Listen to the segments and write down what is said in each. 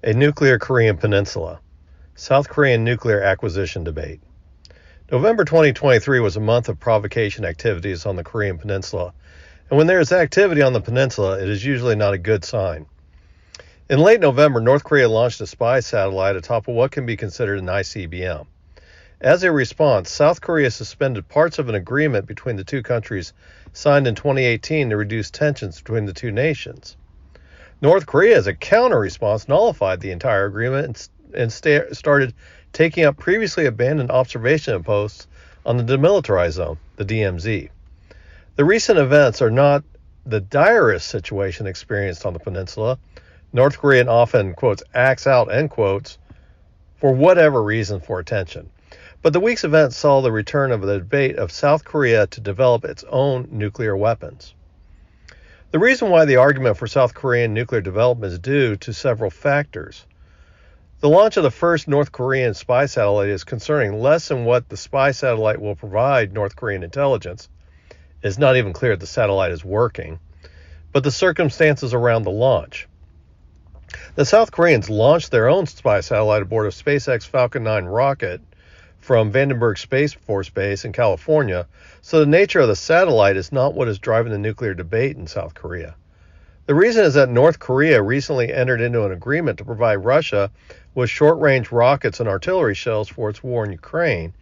A nuclear Korean peninsula. South Korean nuclear acquisition debate. November 2023 was a month of provocation activities on the Korean peninsula, and when there is activity on the peninsula, it is usually not a good sign. In late November, North Korea launched a spy satellite atop of what can be considered an ICBM. As a response, South Korea suspended parts of an agreement between the two countries signed in 2018 to reduce tensions between the two nations. North Korea, as a counter-response, nullified the entire agreement and started taking up previously abandoned observation posts on the demilitarized zone, the DMZ. The recent events are not the direst situation experienced on the peninsula. North Korea often, quotes, acts out, end quotes, for whatever reason for attention. But the week's events saw the return of the debate of South Korea to develop its own nuclear weapons. The reason why the argument for South Korean nuclear development is due to several factors. The launch of the first North Korean spy satellite is concerning less than what the spy satellite will provide North Korean intelligence. It's not even clear if the satellite is working, but the circumstances around the launch. The South Koreans launched their own spy satellite aboard a SpaceX Falcon 9 rocket from Vandenberg Space Force Base in California, so the nature of the satellite is not what is driving the nuclear debate in South Korea. The reason is that North Korea recently entered into an agreement to provide Russia with short-range rockets and artillery shells for its war in Ukraine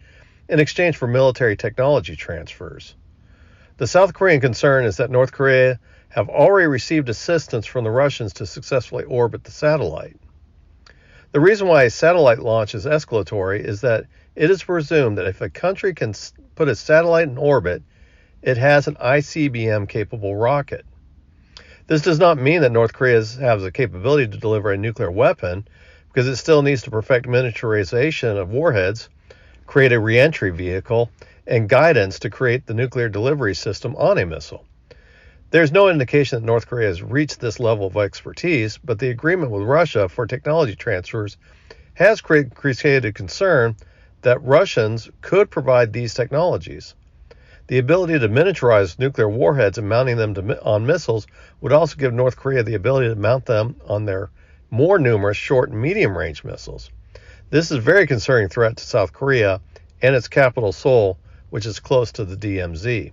in exchange for military technology transfers. The South Korean concern is that North Korea have already received assistance from the Russians to successfully orbit the satellite. The reason why a satellite launch is escalatory is that it is presumed that if a country can put a satellite in orbit, it has an ICBM-capable rocket. This does not mean that North Korea has the capability to deliver a nuclear weapon, because it still needs to perfect miniaturization of warheads, create a reentry vehicle, and guidance to create the nuclear delivery system on a missile. There's no indication that North Korea has reached this level of expertise, but the agreement with Russia for technology transfers has created concern that Russians could provide these technologies. The ability to miniaturize nuclear warheads and mounting them on missiles would also give North Korea the ability to mount them on their more numerous short and medium-range missiles. This is a very concerning threat to South Korea and its capital, Seoul, which is close to the DMZ.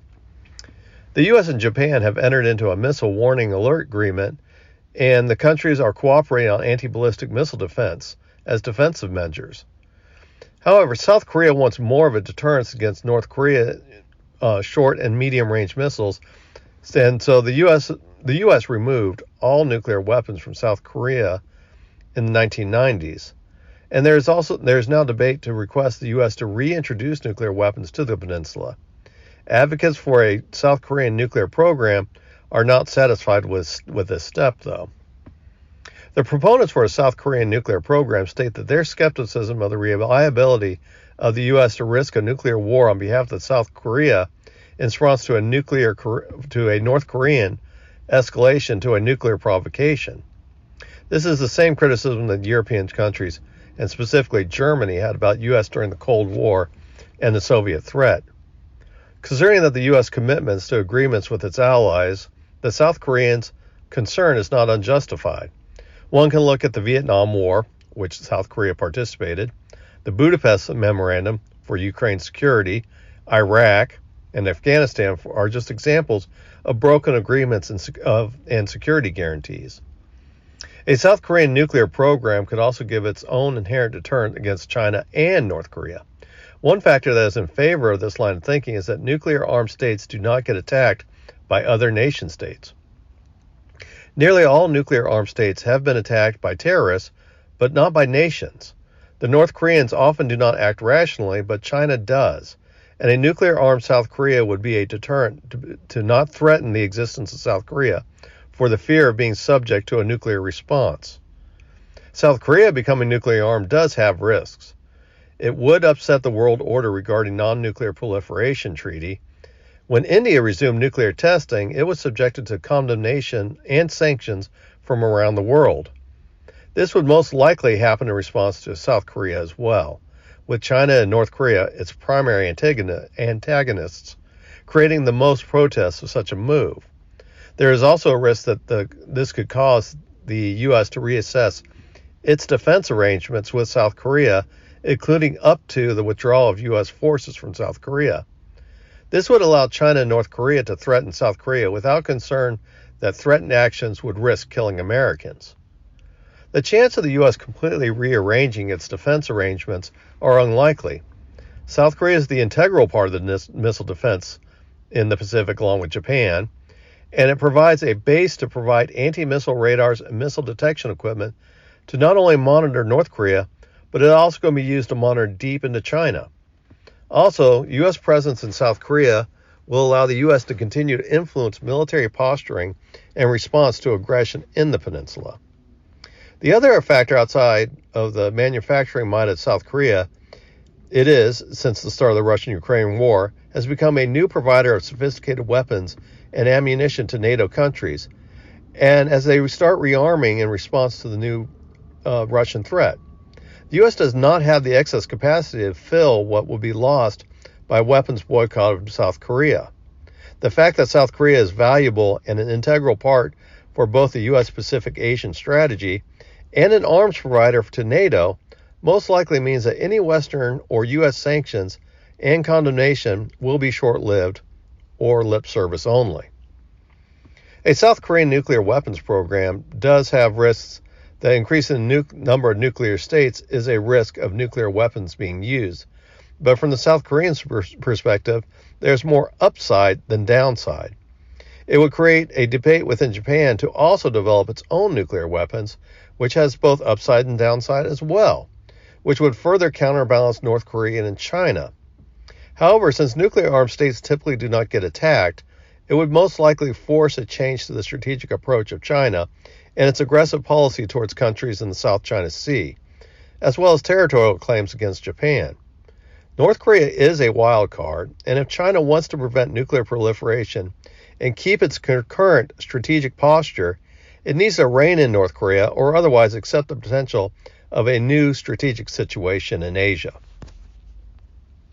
The U.S. and Japan have entered into a missile warning alert agreement, and the countries are cooperating on anti-ballistic missile defense as defensive measures. However, South Korea wants more of a deterrence against North Korea short and medium-range missiles, and so the U.S. removed all nuclear weapons from South Korea in the 1990s. And there is now debate to request the U.S. to reintroduce nuclear weapons to the peninsula. Advocates for a South Korean nuclear program are not satisfied with this step, though. The proponents for a South Korean nuclear program state that their skepticism of the reliability of the U.S. to risk a nuclear war on behalf of South Korea in response to a North Korean escalation to a nuclear provocation. This is the same criticism that European countries, and specifically Germany, had about U.S. during the Cold War and the Soviet threat. Considering that the U.S. commitments to agreements with its allies, the South Koreans' concern is not unjustified. One can look at the Vietnam War, which South Korea participated, the Budapest Memorandum for Ukraine's security, Iraq, and Afghanistan are just examples of broken agreements and security guarantees. A South Korean nuclear program could also give its own inherent deterrent against China and North Korea. One factor that is in favor of this line of thinking is that nuclear-armed states do not get attacked by other nation-states. Nearly all nuclear-armed states have been attacked by terrorists, but not by nations. The North Koreans often do not act rationally, but China does, and a nuclear-armed South Korea would be a deterrent to not threaten the existence of South Korea for the fear of being subject to a nuclear response. South Korea becoming nuclear-armed does have risks. It would upset the world order regarding non-nuclear proliferation treaty. When India resumed nuclear testing, it was subjected to condemnation and sanctions from around the world. This would most likely happen in response to South Korea as well, with China and North Korea its primary antagonists, creating the most protests of such a move. There is also a risk that this could cause the U.S. to reassess its defense arrangements with South Korea, including up to the withdrawal of U.S. forces from South Korea. This would allow China and North Korea to threaten South Korea without concern that threatened actions would risk killing Americans. The chance of the U.S. completely rearranging its defense arrangements are unlikely. South Korea is the integral part of the missile defense in the Pacific along with Japan, and it provides a base to provide anti-missile radars and missile detection equipment to not only monitor North Korea, but it's also going to be used to monitor deep into China. Also, U.S. presence in South Korea will allow the U.S. to continue to influence military posturing and response to aggression in the peninsula. The other factor outside of the manufacturing might of South Korea, it is, since the start of the Russian-Ukraine war, has become a new provider of sophisticated weapons and ammunition to NATO countries, and as they start rearming in response to the new Russian threat. The U.S. does not have the excess capacity to fill what will be lost by weapons boycott of South Korea. The fact that South Korea is valuable and an integral part for both the U.S. Pacific Asian strategy and an arms provider to NATO most likely means that any Western or U.S. sanctions and condemnation will be short-lived or lip service only. A South Korean nuclear weapons program does have risks. The increasing number of nuclear states is a risk of nuclear weapons being used. But from the South Korean perspective, there's more upside than downside. It would create a debate within Japan to also develop its own nuclear weapons, which has both upside and downside as well, which would further counterbalance North Korea and China. However, since nuclear-armed states typically do not get attacked, it would most likely force a change to the strategic approach of China and its aggressive policy towards countries in the South China Sea, as well as territorial claims against Japan. North Korea is a wild card, and if China wants to prevent nuclear proliferation and keep its current strategic posture, it needs to rein in North Korea or otherwise accept the potential of a new strategic situation in Asia.